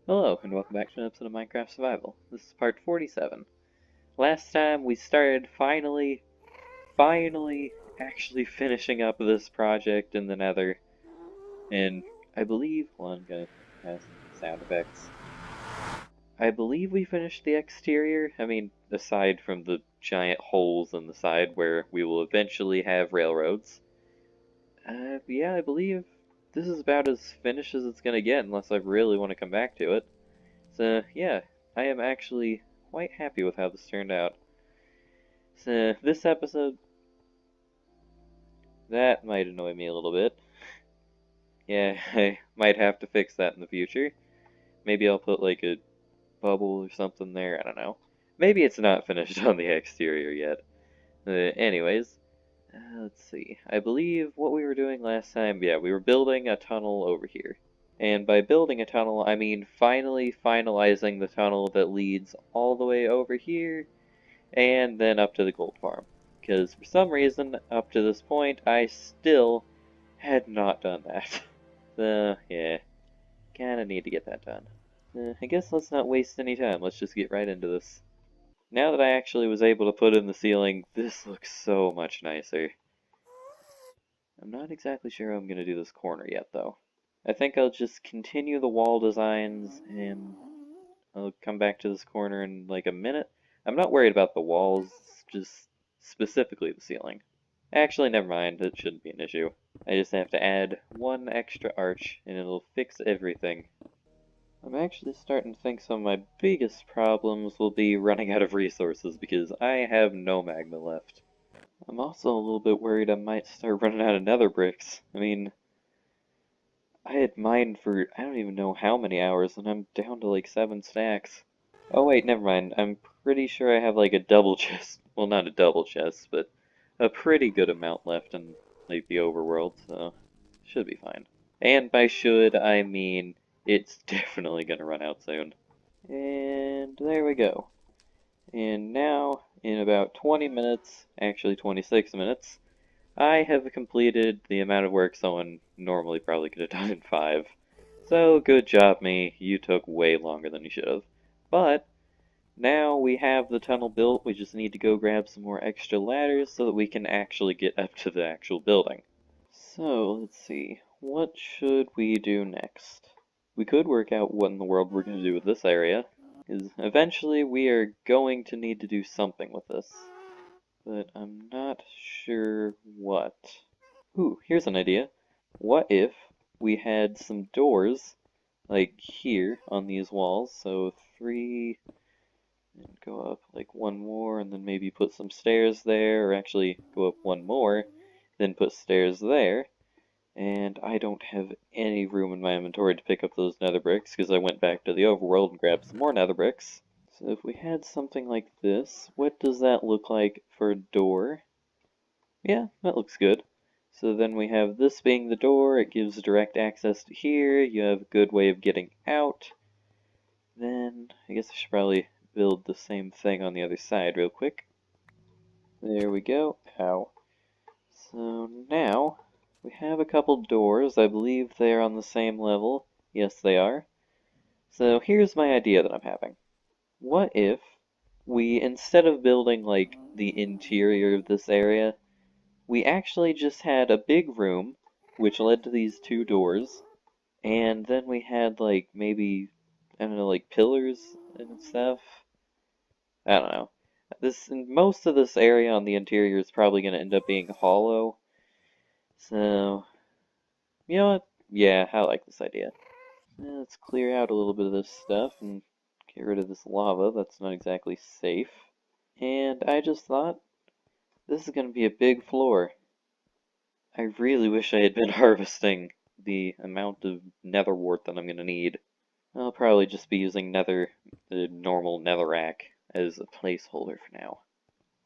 Hello, and welcome back to an episode of Minecraft Survival. This is part 47. Last time we started finally actually finishing up this project in the nether. And I believe, hold on, I'm gonna have sound effects. I believe we finished the exterior. I mean, aside from the giant holes in the side where we will eventually have railroads. Yeah, I believe this is about as finished as it's gonna get unless I really want to come back to it. So, yeah, I am actually quite happy with how this turned out. So, this episode, that might annoy me a little bit. Yeah, I might have to fix that in the future. Maybe I'll put like a bubble or something there, I don't know. Maybe it's not finished on the exterior yet. Anyways, let's see. I believe what we were doing last time, yeah, we were building a tunnel over here. And by building a tunnel, I mean finally finalizing the tunnel that leads all the way over here and then up to the gold farm. Because for some reason, up to this point, I still had not done that. So, yeah, kinda need to get that done. I guess let's not waste any time, let's just get right into this. Now that I actually was able to put in the ceiling, this looks so much nicer. I'm not exactly sure how I'm going to do this corner yet, though. I think I'll just continue the wall designs, and I'll come back to this corner in like a minute. I'm not worried about the walls, just specifically the ceiling. Actually, never mind, it shouldn't be an issue. I just have to add one extra arch, and it'll fix everything. I'm actually starting to think some of my biggest problems will be running out of resources, because I have no magma left. I'm also a little bit worried I might start running out of nether bricks. I mean, I had mined for I don't even know how many hours, and I'm down to like 7 stacks. Oh wait, never mind. I'm pretty sure I have like a double chest. Well, not a double chest, but a pretty good amount left in like the overworld, so should be fine. And by should, I mean it's definitely gonna run out soon. And there we go. And now, in about 20 minutes, actually 26 minutes, I have completed the amount of work someone normally probably could have done in 5. So, good job me, you took way longer than you should have. But, now we have the tunnel built, we just need to go grab some more extra ladders so that we can actually get up to the actual building. So, let's see, what should we do next? We could work out what in the world we're going to do with this area, because eventually we are going to need to do something with this. But I'm not sure what. Ooh, here's an idea. What if we had some doors, like here on these walls, so 3, and go up like one more, and then maybe put some stairs there, or actually go up one more, then put stairs there. And I don't have any room in my inventory to pick up those nether bricks, because I went back to the overworld and grabbed some more nether bricks. So if we had something like this, what does that look like for a door? Yeah, that looks good. So then we have this being the door, it gives direct access to here, you have a good way of getting out. Then, I guess I should probably build the same thing on the other side real quick. There we go. Ow. So now, we have a couple doors, I believe they're on the same level. Yes, they are. So here's my idea that I'm having. What if we, instead of building like the interior of this area, we actually just had a big room, which led to these 2 doors, and then we had, like, maybe, I don't know, like, pillars and stuff? I don't know. Most of this area on the interior is probably going to end up being hollow, so, you know what? Yeah, I like this idea. Let's clear out a little bit of this stuff and get rid of this lava that's not exactly safe. And I just thought, this is going to be a big floor. I really wish I had been harvesting the amount of nether wart that I'm going to need. I'll probably just be using the normal netherrack as a placeholder for now.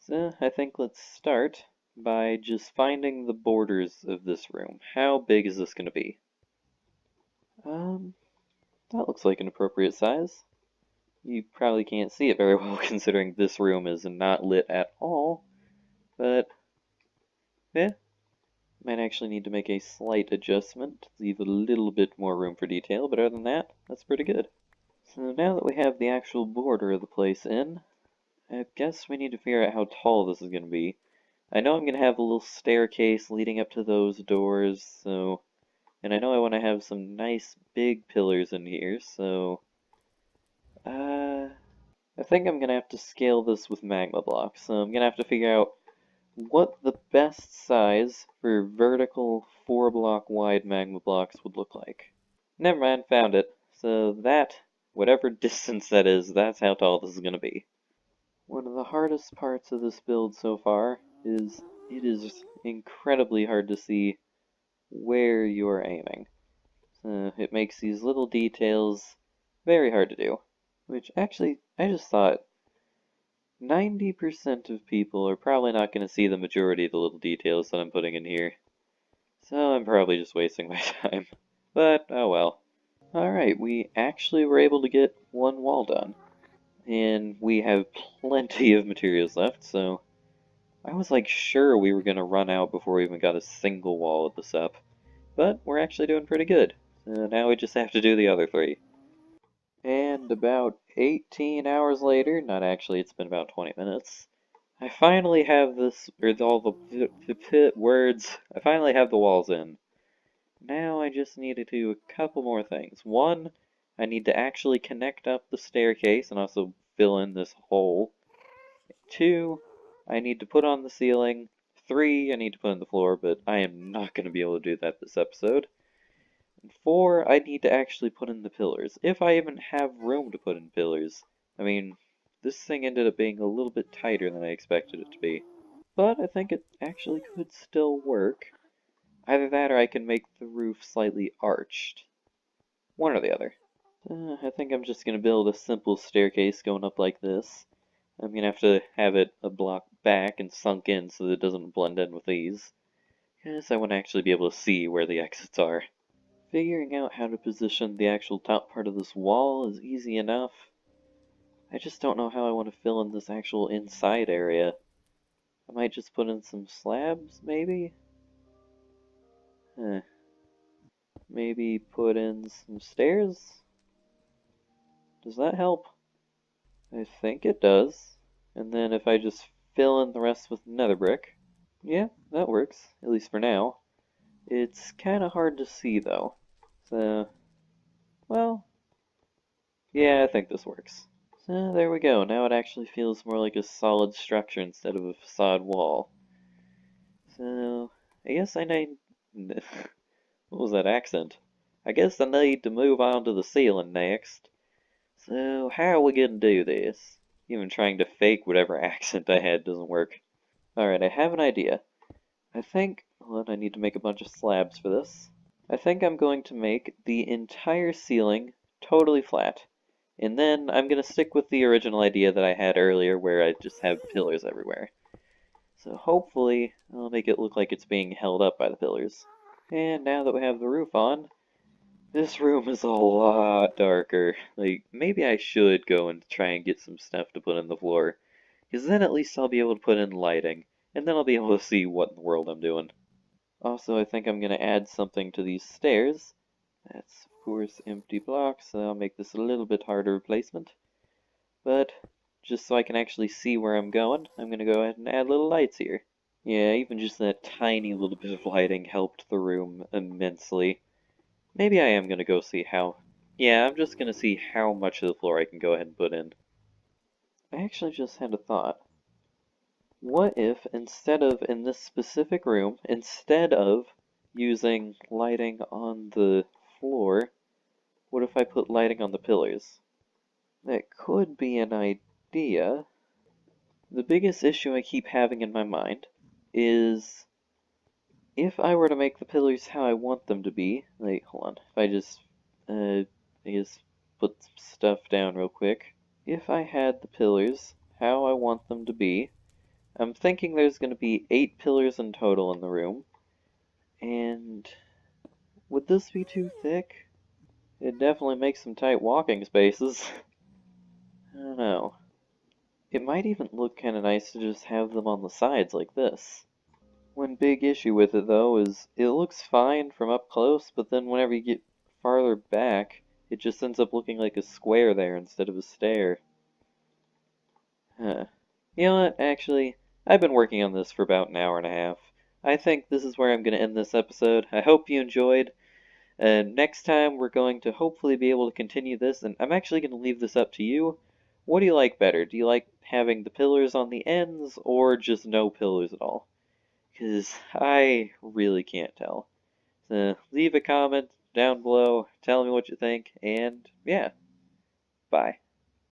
So I think let's start by just finding the borders of this room. How big is this going to be? That looks like an appropriate size. You probably can't see it very well considering this room is not lit at all, but yeah. Might actually need to make a slight adjustment to leave a little bit more room for detail, but other than that, that's pretty good. So now that we have the actual border of the place in, I guess we need to figure out how tall this is going to be. I know I'm going to have a little staircase leading up to those doors, so... And I know I want to have some nice big pillars in here, so... I think I'm going to have to scale this with magma blocks. So I'm going to have to figure out what the best size for vertical 4-block wide magma blocks would look like. Never mind, found it. So that, whatever distance that is, that's how tall this is going to be. One of the hardest parts of this build so far is it is incredibly hard to see where you're aiming. It makes these little details very hard to do. Which actually, I just thought 90% of people are probably not going to see the majority of the little details that I'm putting in here. So I'm probably just wasting my time. But, oh well. Alright, we actually were able to get one wall done. And we have plenty of materials left, so I was like sure we were going to run out before we even got a single wall of this up. But we're actually doing pretty good. So now we just have to do the other 3. And about 18 hours later, not actually, it's been about 20 minutes, I finally have this, or all the words, I finally have the walls in. Now I just need to do a couple more things. One, I need to actually connect up the staircase and also fill in this hole. 2, I need to put on the ceiling. 3, I need to put in the floor, but I am not going to be able to do that this episode. And 4, I need to actually put in the pillars, if I even have room to put in pillars. I mean, this thing ended up being a little bit tighter than I expected it to be. But I think it actually could still work. Either that or I can make the roof slightly arched. One or the other. I think I'm just going to build a simple staircase going up like this. I'm going to have it a block back and sunk in so that it doesn't blend in with these. Because I want to actually be able to see where the exits are. Figuring out how to position the actual top part of this wall is easy enough. I just don't know how I want to fill in this actual inside area. I might just put in some slabs, maybe? Maybe put in some stairs? Does that help? I think it does. And then if I just fill in the rest with nether brick, yeah, that works, at least for now. It's kind of hard to see though. So, well, yeah, I think this works. So there we go, now it actually feels more like a solid structure instead of a facade wall. So, I guess I need... what was that accent? I guess I need to move on to the ceiling next. So, how are we gonna do this? Even trying to fake whatever accent I had doesn't work. Alright, I have an idea. I think, hold on, I need to make a bunch of slabs for this. I think I'm going to make the entire ceiling totally flat. And then I'm gonna stick with the original idea that I had earlier where I just have pillars everywhere. So hopefully, I'll make it look like it's being held up by the pillars. And now that we have the roof on, this room is a lot darker. Like, maybe I should go and try and get some stuff to put on the floor. Because then at least I'll be able to put in lighting. And then I'll be able to see what in the world I'm doing. Also, I think I'm going to add something to these stairs. That's, of course, empty blocks, so I'll make this a little bit harder placement. But, just so I can actually see where I'm going, I'm going to go ahead and add little lights here. Yeah, even just that tiny little bit of lighting helped the room immensely. Maybe I am going to go see how... Yeah, I'm just going to see how much of the floor I can go ahead and put in. I actually just had a thought. What if, instead of, in this specific room, instead of using lighting on the floor, what if I put lighting on the pillars? That could be an idea. The biggest issue I keep having in my mind is if I were to make the pillars how I want them to be, like, hold on, if I just, I guess, put some stuff down real quick. If I had the pillars how I want them to be, I'm thinking there's going to be 8 pillars in total in the room, and would this be too thick? It definitely makes some tight walking spaces. I don't know. It might even look kind of nice to just have them on the sides like this. One big issue with it, though, is it looks fine from up close, but then whenever you get farther back, It just ends up looking like a square there instead of a stair. Huh. You know what, actually, I've been working on this for about an hour and a half. I think this is where I'm going to end this episode. I hope you enjoyed, and next time we're going to hopefully be able to continue this, and I'm actually going to leave this up to you. What do you like better? Do you like having the pillars on the ends, or just no pillars at all? Because I really can't tell. So leave a comment down below, tell me what you think, and yeah, bye.